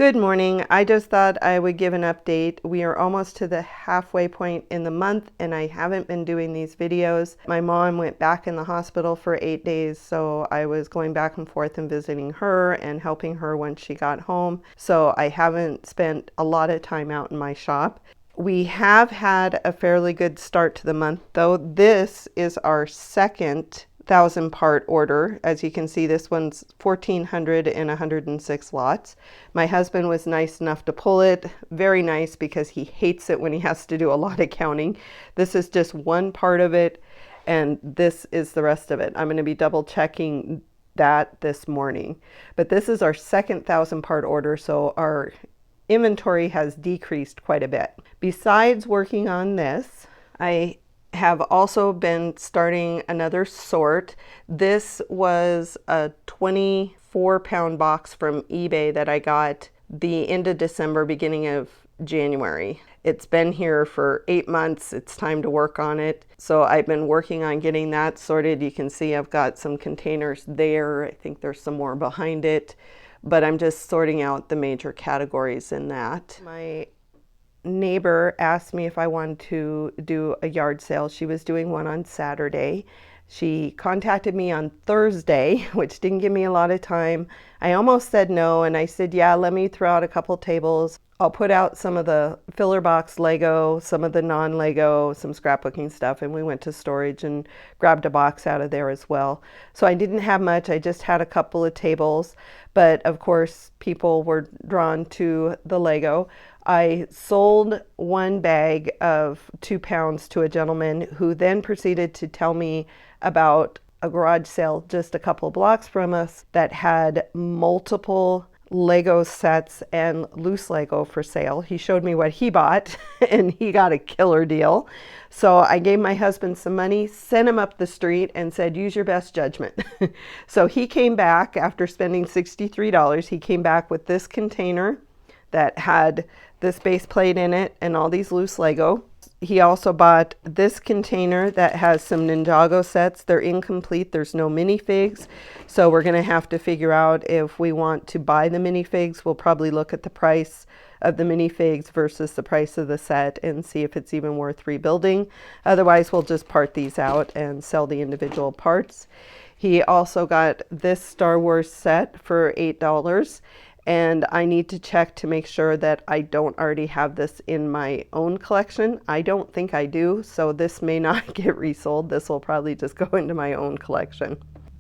Good morning. I just thought I would give an update. We are almost to the halfway point in the month and I haven't been doing these videos. My mom went back in the hospital for 8 days, so I was going back and forth and visiting her and helping her when she got home. So I haven't spent a lot of time out in my shop. We have had a fairly good start to the month though. This is our second 1,000-part order. As you can see, this one's 1,400 and 106 lots. My husband was nice enough to pull it. Very nice, because he hates it when he has to do a lot of counting. This is just one part of it, and this is the rest of it. I'm going to be double checking that this morning. But this is our second 1,000-part order, so our inventory has decreased quite a bit. Besides working on this, I have also been starting another sort. This was a 24-pound box from eBay that I got the end of December, beginning of January. It's been here for 8 months. It's time to work on it. So I've been working on getting that sorted. You can see I've got some containers there. I think there's some more behind it, but I'm just sorting out the major categories in that. My neighbor asked me if I wanted to do a yard sale. She was doing one on Saturday. She contacted me on Thursday, which didn't give me a lot of time. I almost said no, and I said, yeah, let me throw out a couple tables. I'll put out some of the filler box Lego, some of the non-Lego, some scrapbooking stuff, and we went to storage and grabbed a box out of there as well. So I didn't have much. I just had a couple of tables, but of course people were drawn to the Lego. I sold one bag of 2 pounds to a gentleman who then proceeded to tell me about a garage sale just a couple blocks from us that had multiple Lego sets and loose Lego for sale. He showed me what he bought and he got a killer deal. So I gave my husband some money, sent him up the street and said, use your best judgment. So he came back after spending $63. He came back with this container that had this base plate in it and all these loose Lego. He also bought this container that has some Ninjago sets. They're incomplete. There's no minifigs. So we're going to have to figure out if we want to buy the minifigs. We'll probably look at the price of the minifigs versus the price of the set and see if it's even worth rebuilding. Otherwise, we'll just part these out and sell the individual parts. He also got this Star Wars set for $8. And I need to check to make sure that I don't already have this in my own collection. I don't think I do, so this may not get resold. This will probably just go into my own collection.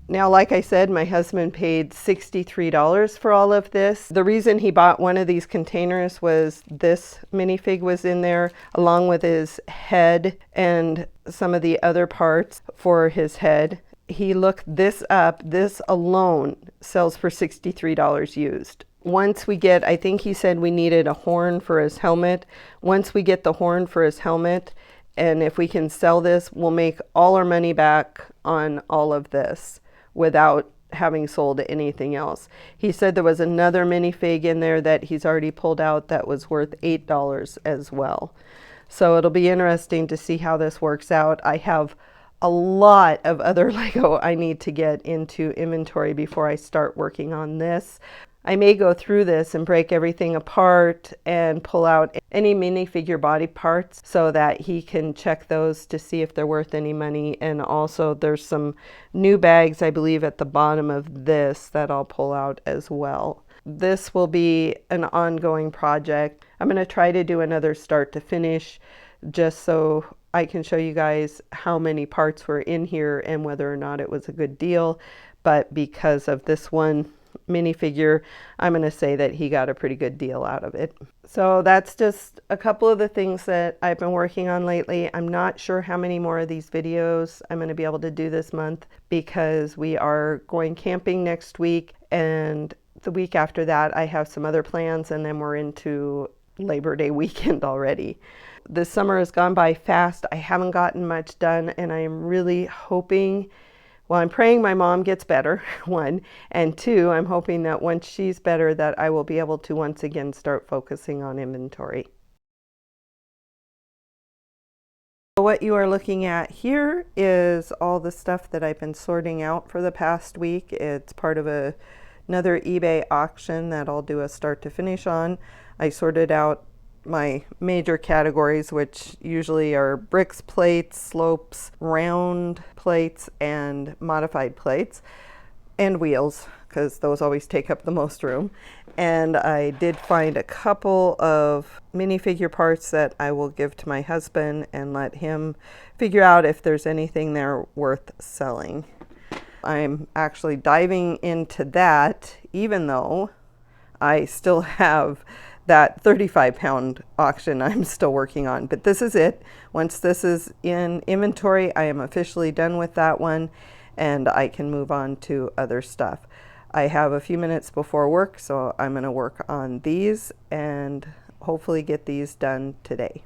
Now, like I said, my husband paid $63 for all of this. The reason he bought one of these containers was this minifig was in there, along with his head and some of the other parts for his head. He looked this up. This alone sells for $63 used. Once we get, I think he said we needed a horn for his helmet. Once we get the horn for his helmet, and if we can sell this, we'll make all our money back on all of this without having sold anything else. He said there was another minifig in there that he's already pulled out that was worth $8 as well. So it'll be interesting to see how this works out. I have a lot of other Lego I need to get into inventory before I start working on this. I may go through this and break everything apart and pull out any minifigure body parts so that he can check those to see if they're worth any money. And also there's some new bags, I believe, at the bottom of this that I'll pull out as well. This will be an ongoing project. I'm going to try to do another start to finish just so I can show you guys how many parts were in here and whether or not it was a good deal. But because of this one minifigure, I'm going to say that he got a pretty good deal out of it. So that's just a couple of the things that I've been working on lately. I'm not sure how many more of these videos I'm going to be able to do this month because we are going camping next week, and the week after that I have some other plans, and then we're into Labor Day weekend already. The summer has gone by fast. I haven't gotten much done, and I am really hoping, well, I'm praying my mom gets better, one, and two, I'm hoping that once she's better that I will be able to once again start focusing on inventory. What you are looking at here is all the stuff that I've been sorting out for the past week. It's part of a another eBay auction that I'll do a start to finish on. I sorted out my major categories, which usually are bricks, plates, slopes, round plates, and modified plates, and wheels, because those always take up the most room. And I did find a couple of minifigure parts that I will give to my husband and let him figure out if there's anything there worth selling. I'm actually diving into that, even though I still have that 35-pound auction I'm still working on. But this is it. Once this is in inventory, I am officially done with that one, and I can move on to other stuff. I have a few minutes before work, so I'm going to work on these and hopefully get these done today.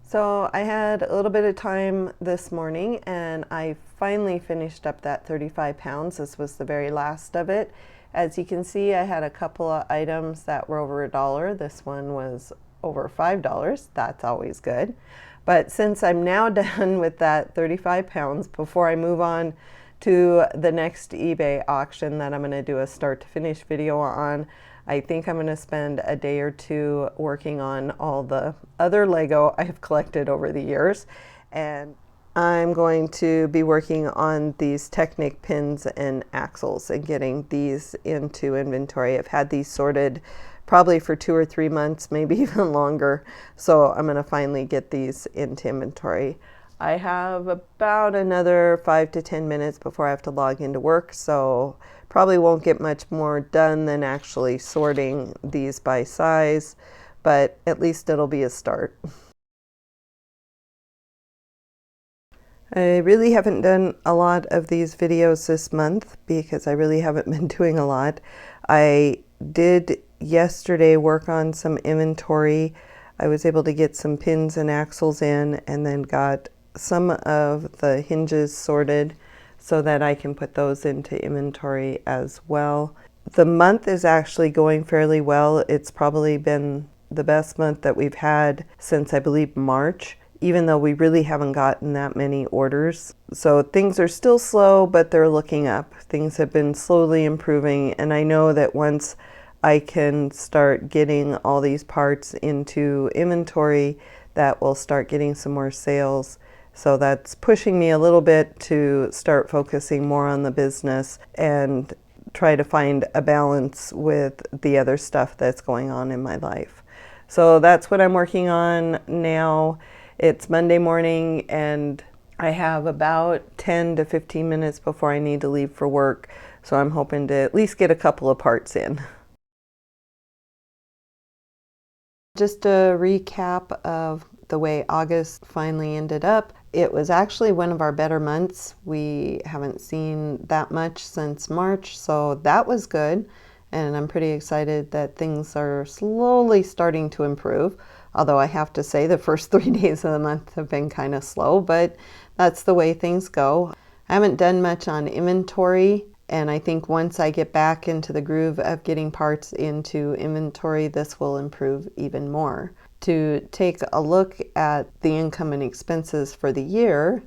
So I had a little bit of time this morning and I finally finished up that 35 pounds. This was the very last of it. As you can see, I had a couple of items that were over $1. This one was over $5. That's always good. But since I'm now done with that 35 pounds, before I move on to the next eBay auction that I'm going to do a start to finish video on, I think I'm going to spend a day or two working on all the other Lego I've collected over the years. And I'm going to be working on these Technic pins and axles and getting these into inventory. I've had these sorted probably for 2 or 3 months, maybe even longer. So I'm going to finally get these into inventory. I have about another 5 to 10 minutes before I have to log into work, so probably won't get much more done than actually sorting these by size, but at least it'll be a start. I really haven't done a lot of these videos this month because I really haven't been doing a lot. I did yesterday work on some inventory. I was able to get some pins and axles in and then got some of the hinges sorted so that I can put those into inventory as well. The month is actually going fairly well. It's probably been the best month that we've had since I believe March, even though we really haven't gotten that many orders. So things are still slow, but they're looking up. Things have been slowly improving, and I know that once I can start getting all these parts into inventory, that will start getting some more sales. So that's pushing me a little bit to start focusing more on the business and try to find a balance with the other stuff that's going on in my life. So that's what I'm working on now. It's Monday morning and I have about 10 to 15 minutes before I need to leave for work. So I'm hoping to at least get a couple of parts in. Just a recap of the way August finally ended up. It was actually one of our better months. We haven't seen that much since March, so that was good. And I'm pretty excited that things are slowly starting to improve. Although I have to say the first 3 days of the month have been kind of slow, but that's the way things go. I haven't done much on inventory, and I think once I get back into the groove of getting parts into inventory, this will improve even more. To take a look at the income and expenses for the year,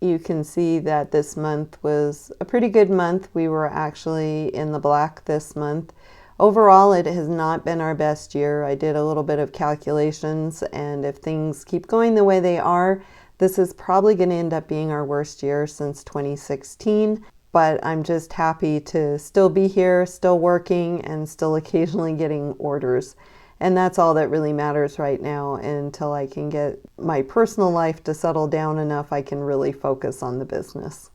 you can see that this month was a pretty good month. We were actually in the black this month. Overall, it has not been our best year. I did a little bit of calculations, and if things keep going the way they are, this is probably going to end up being our worst year since 2016. But I'm just happy to still be here, still working, and still occasionally getting orders. And that's all that really matters right now until I can get my personal life to settle down enough I can really focus on the business.